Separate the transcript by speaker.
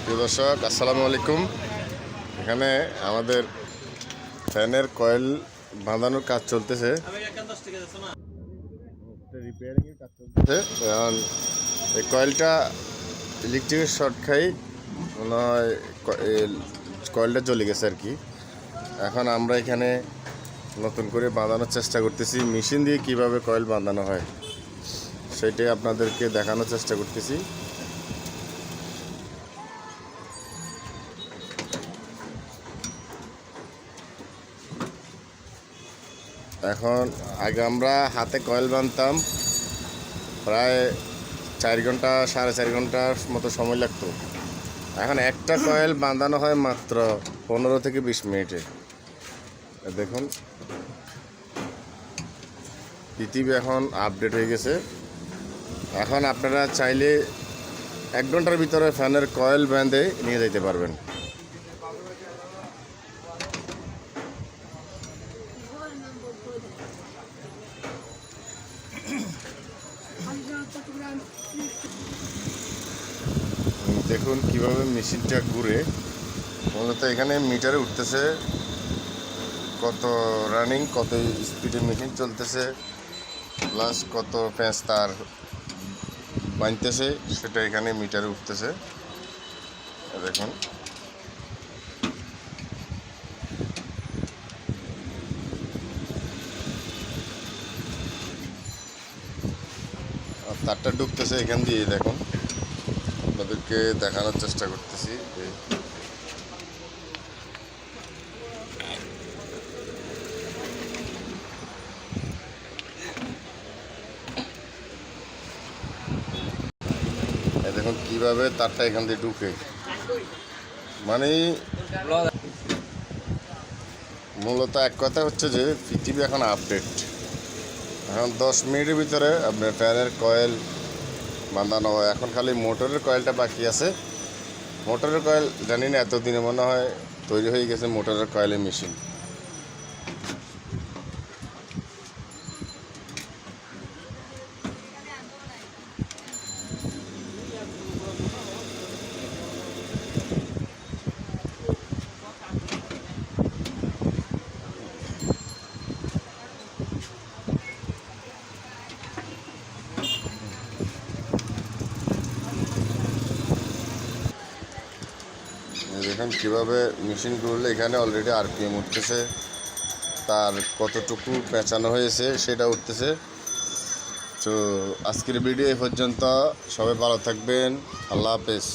Speaker 1: প্রিয় দর্শক, আসসালামু আলাইকুম। এখানে আমাদের ফ্যানের কয়েল বাঁধানোর কাজ চলতেছে, রিপেয়ারিংয়ের কাজ চলতেছে। এখন এই কয়েলটা ইলেকট্রিকের শর্ট খাই মনে হয়, কয়েলটা জ্বলে গেছে আর কি। এখন আমরা এখানে নতুন করে বাঁধানোর চেষ্টা করতেছি। মেশিন দিয়ে কিভাবে কয়েল বাঁধানো হয় সেটাই আপনাদেরকে দেখানোর চেষ্টা করতেছি। এখন আগে আমরা হাতে কয়েল বাঁধতাম, প্রায় 4 ঘন্টা 4.5 ঘন্টার মতো সময় লাগতো। এখন একটা কয়েল বাঁধানো হয় মাত্র 15 থেকে 20 মিনিটে। দেখুন, পৃথিবী এখন আপডেট হয়ে গেছে। এখন আপনারা চাইলে 1 ঘন্টার ভিতরে ফ্যানের কয়েল বেঁধে নিয়ে যেতে পারবেন। দেখুন কিভাবে মেশিনটা ঘুরে। মূলত এখানে মিটারে উঠতেছে কত রানিং, কত স্পিডে মেশিন চলতেছে, প্লাস কত প্যাঁচ তার বাঁধতেছে, সেটা এখানে মিটারে উঠতেছে। দেখুন, আর তারটা ঢুকতেছে এখান দিয়ে। দেখুন, আপনাদেরকে দেখানোর চেষ্টা করতেছি। দেখুন কিভাবে তারটা এখান দিয়ে ঢুকে, মানে মূলত এক কথা হচ্ছে যে পৃথিবী এখন আপডেট। এখন 10 মিনিটের ভিতরে আপনার ফ্যানের কয়েল বাঁধানো হয়। এখন খালি মোটরের কয়েলটা বাকি আছে। মোটরের কয়েল জানি না, এতদিনে মনে হয় তৈরি হয়ে গেছে মোটরের কয়েলের মেশিন। দেখুন কীভাবে মেশিন ঘুরলে এখানে অলরেডি আরপিএম উঠতেছে, তার কতটুকু পেঁচানো হয়েছে সেটা উঠতেছে। তো আজকের ভিডিও এই পর্যন্ত। সবাই ভালো থাকবেন। আল্লাহ হাফেজ।